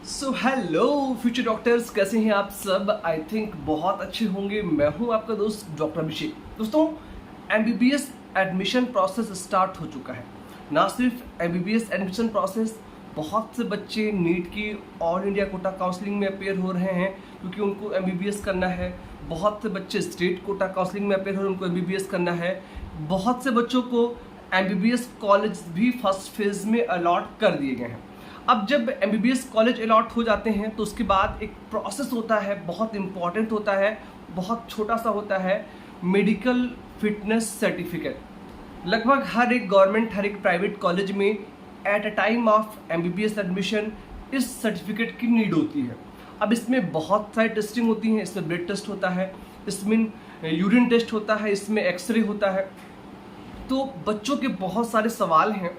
So hello future doctors, कैसे हैं आप सब। आई थिंक बहुत अच्छे होंगे। मैं हूं आपका दोस्त डॉक्टर अभिषेक। दोस्तों, एमबीबीएस एडमिशन प्रोसेस स्टार्ट हो चुका है। ना सिर्फ एमबीबीएस एडमिशन प्रोसेस, बहुत से बच्चे नीट की ऑल इंडिया कोटा काउंसलिंग में अपेयर हो रहे हैं क्योंकि उनको एमबीबीएस करना है। बहुत से बच्चे स्टेट कोटा काउंसलिंग में अपेयर हो रहे हैं, उनको एमबीबीएस करना है। बहुत से बच्चों को एमबीबीएस कॉलेज भी फर्स्ट फेज में अलॉट कर दिए गए हैं। अब जब एमबीबीएस कॉलेज अलॉट हो जाते हैं तो उसके बाद एक प्रोसेस होता है, बहुत इंपॉर्टेंट होता है, बहुत छोटा सा होता है, मेडिकल फिटनेस सर्टिफिकेट। लगभग हर एक गवर्नमेंट, हर एक प्राइवेट कॉलेज में at a time of MBBS admission इस सर्टिफिकेट की नीड होती है। अब इसमें बहुत सारी टेस्टिंग होती हैं। इसमें ब्लड टेस्ट होता है, इसमें यूरिन टेस्ट होता है, इसमें एक्सरे होता है। तो बच्चों के बहुत सारे सवाल हैं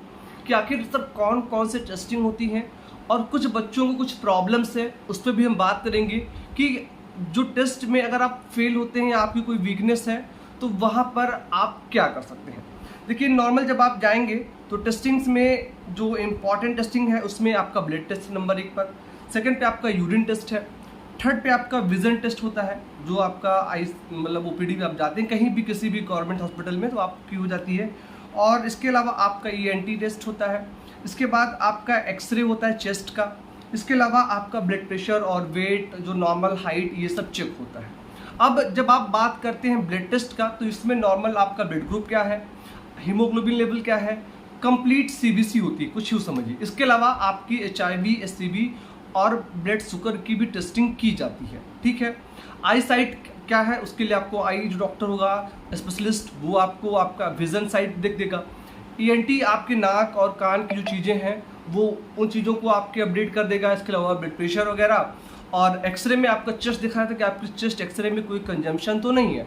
कि आखिर सर कौन कौन से टेस्टिंग होती हैं, और कुछ बच्चों को कुछ प्रॉब्लम्स है, उस पर भी हम बात करेंगे कि जो टेस्ट में अगर आप फेल होते हैं या आपकी कोई वीकनेस है तो वहाँ पर आप क्या कर सकते हैं। देखिए, नॉर्मल जब आप जाएंगे तो टेस्टिंग्स में जो इम्पॉर्टेंट टेस्टिंग है उसमें आपका ब्लड टेस्ट नंबर 1 पर, सेकंड पे आपका यूरिन टेस्ट है, थर्ड पे आपका विजन टेस्ट होता है जो आपका आई मतलब ओपीडी में आप जाते हैं कहीं भी किसी भी गवर्नमेंट हॉस्पिटल में तो आपकी हो जाती है। और इसके अलावा आपका ईएनटी टेस्ट होता है। इसके बाद आपका एक्सरे होता है चेस्ट का। इसके अलावा आपका ब्लड प्रेशर और वेट, जो नॉर्मल हाइट, ये सब चेक होता है। अब जब आप बात करते हैं ब्लड टेस्ट का तो इसमें नॉर्मल आपका ब्लड ग्रुप क्या है, हीमोग्लोबिन लेवल क्या है, कंप्लीट सीबीसी होती है, कुछ यूँ समझिए। इसके अलावा आपकी एचआईवी, एससीवी और ब्लड शुगर की भी टेस्टिंग की जाती है। ठीक है। आई साइट क्या है, उसके लिए आपको आई जो डॉक्टर होगा स्पेशलिस्ट, वो आपको आपका विजन साइट देख देगा। ईएनटी आपके नाक और कान की जो चीज़ें हैं वो उन चीज़ों को आपके अपडेट कर देगा। इसके अलावा ब्लड प्रेशर वगैरह, और एक्सरे में आपका चेस्ट दिखा रहा था कि आपके चेस्ट एक्सरे में कोई कंजम्पशन तो नहीं है।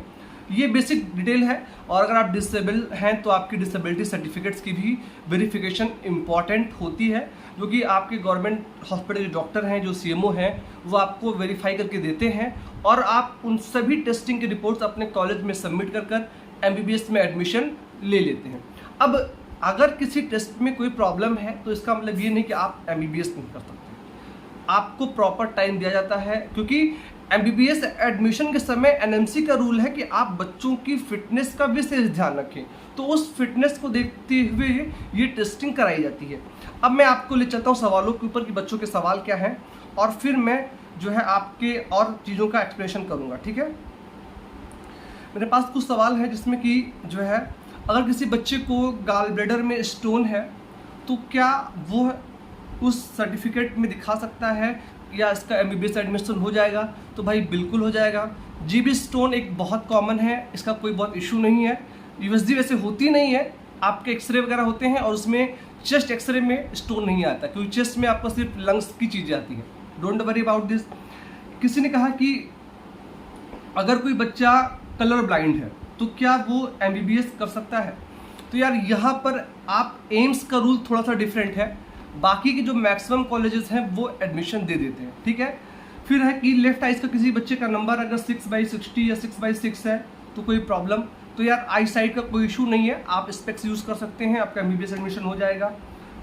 ये बेसिक डिटेल है। और अगर आप डिसेबल हैं तो आपकी डिसेबिलिटी सर्टिफिकेट्स की भी वेरिफिकेशन इम्पॉर्टेंट होती है, जो कि आपके गवर्नमेंट हॉस्पिटल जो डॉक्टर हैं, जो सीएमओ हैं, वो आपको वेरीफाई करके देते हैं। और आप उन सभी टेस्टिंग की रिपोर्ट्स अपने कॉलेज में सबमिट कर एमबीबीएस में एडमिशन ले लेते हैं। अब अगर किसी टेस्ट में कोई प्रॉब्लम है तो इसका मतलब ये नहीं कि आप एमबीबीएस नहीं कर सकते। आपको प्रॉपर टाइम दिया जाता है, क्योंकि एमबीबीएस एडमिशन के समय एनएमसी का रूल है कि आप बच्चों की फिटनेस का विशेष ध्यान रखें। तो उस फिटनेस को देखते हुए ये टेस्टिंग कराई जाती है। अब मैं आपको ले चलता हूँ सवालों के ऊपर कि बच्चों के सवाल क्या हैं, और फिर मैं जो है आपके और चीज़ों का एक्सप्लेनेशन करूँगा। ठीक है। मेरे पास कुछ सवाल है जिसमें कि जो है, अगर किसी बच्चे को गाल ब्लैडर में स्टोन है तो क्या वो उस सर्टिफिकेट में दिखा सकता है या इसका एमबीबीएस एडमिशन हो जाएगा? तो भाई बिल्कुल हो जाएगा। जीबी स्टोन एक बहुत कॉमन है, इसका कोई बहुत इशू नहीं है। यूएसजी वैसे होती नहीं है, आपके एक्सरे वगैरह होते हैं और उसमें चेस्ट एक्सरे में स्टोन नहीं आता, क्योंकि चेस्ट में आपको सिर्फ लंग्स की चीज़ें आती हैं। Don't worry about this. किसी ने कहा कि अगर कोई बच्चा कलर ब्लाइंड है तो क्या वो एमबीबीएस कर सकता है? तो यार यहाँ पर आप एम्स का रूल थोड़ा सा डिफरेंट है। बाकी के जो मैक्सिमम कॉलेजेस हैं वो एडमिशन दे देते हैं। ठीक है। फिर है कि लेफ्ट आइज का किसी बच्चे का नंबर अगर 6/60 या 6/6 है तो कोई प्रॉब्लम? तो यार आई साइड का कोई इशू नहीं है, आप स्पेक्स यूज़ कर सकते हैं, आपका एमबीबीएस एडमिशन हो जाएगा।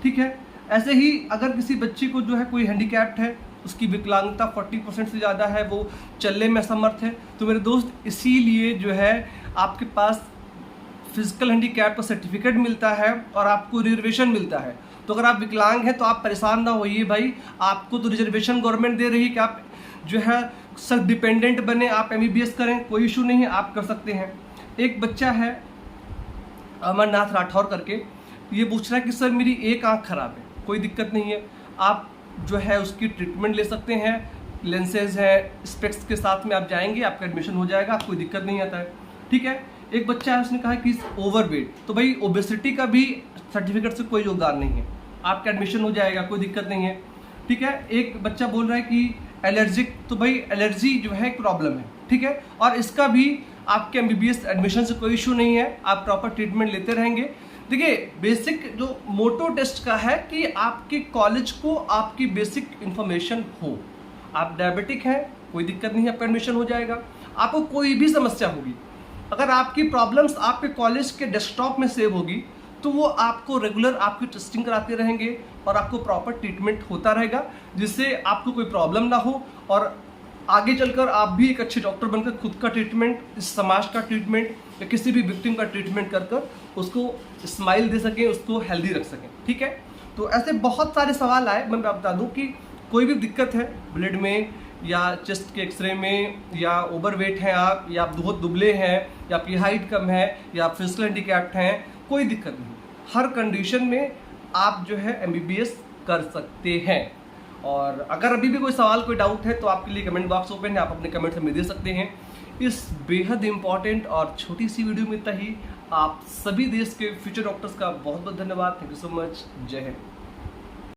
ठीक है। ऐसे ही अगर किसी बच्चे को जो है कोई हैंडीकैप्ड है, उसकी विकलांगता 40% से ज़्यादा है, वो चलने में असमर्थ है, तो मेरे दोस्त इसीलिए जो है आपके पास फिजिकल हैंडीकैप का सर्टिफिकेट मिलता है और आपको रिजर्वेशन मिलता है। तो अगर आप विकलांग हैं तो आप परेशान ना होइए भाई, आपको तो रिजर्वेशन गवर्नमेंट दे रही है कि आप जो है सेल्फ डिपेंडेंट बने, आप एमबीबीएस करें, कोई इशू नहीं है, आप कर सकते हैं। एक बच्चा है अमरनाथ राठौर करके, ये पूछ रहा है कि सर मेरी एक आँख खराब है, कोई दिक्कत नहीं है, आप जो है उसकी ट्रीटमेंट ले सकते हैं, लेंसेज है, स्पेक्स के साथ में आप जाएंगे, आपका एडमिशन हो जाएगा, कोई दिक्कत नहीं आता है। ठीक है। एक बच्चा है, उसने कहा कि ओवरवेट, तो भाई ओबेसिटी का भी सर्टिफिकेट से कोई योगदान नहीं है, आपका एडमिशन हो जाएगा, कोई दिक्कत नहीं है। ठीक है। एक बच्चा बोल रहा है कि एलर्जिक, तो भाई एलर्जी जो है एक प्रॉब्लम है। ठीक है। और इसका भी आपके एमबीबीएस एडमिशन से कोई इशू नहीं है, आप प्रॉपर ट्रीटमेंट लेते रहेंगे। देखिए, बेसिक जो मोटो टेस्ट का है कि आपके कॉलेज को आपकी बेसिक इन्फॉर्मेशन हो। आप डायबिटिक हैं, कोई दिक्कत नहीं है, आपका एडमिशन हो जाएगा। आपको कोई भी समस्या होगी, अगर आपकी प्रॉब्लम्स आपके कॉलेज के डेस्कटॉप में सेव होगी तो वो आपको रेगुलर आपकी टेस्टिंग कराते रहेंगे और आपको प्रॉपर ट्रीटमेंट होता रहेगा, जिससे आपको कोई प्रॉब्लम ना हो और आगे चलकर आप भी एक अच्छे डॉक्टर बनकर खुद का ट्रीटमेंट, इस समाज का ट्रीटमेंट या किसी भी विक्टिम का ट्रीटमेंट कर कर उसको स्माइल दे सकें, उसको हेल्दी रख सकें। ठीक है, तो ऐसे बहुत सारे सवाल आए। मैं बता दूं कि कोई भी दिक्कत है ब्लड में या चेस्ट के एक्सरे में, या ओवरवेट हैं आप, या आप बहुत दुबले हैं, या आपकी हाइट कम है, या आप फिजिकल हैंडीकैप्ड हैं, कोई दिक्कत नहीं। हर कंडीशन में आप जो है MBBS कर सकते हैं। और अगर अभी भी कोई सवाल, कोई डाउट है तो आपके लिए कमेंट बॉक्स ओपन है, आप अपने कमेंट्स हमें दे सकते हैं। इस बेहद इंपॉर्टेंट और छोटी सी वीडियो में इतना ही। आप सभी देश के फ्यूचर डॉक्टर्स का बहुत बहुत धन्यवाद। Thank you so much. जय हिंद।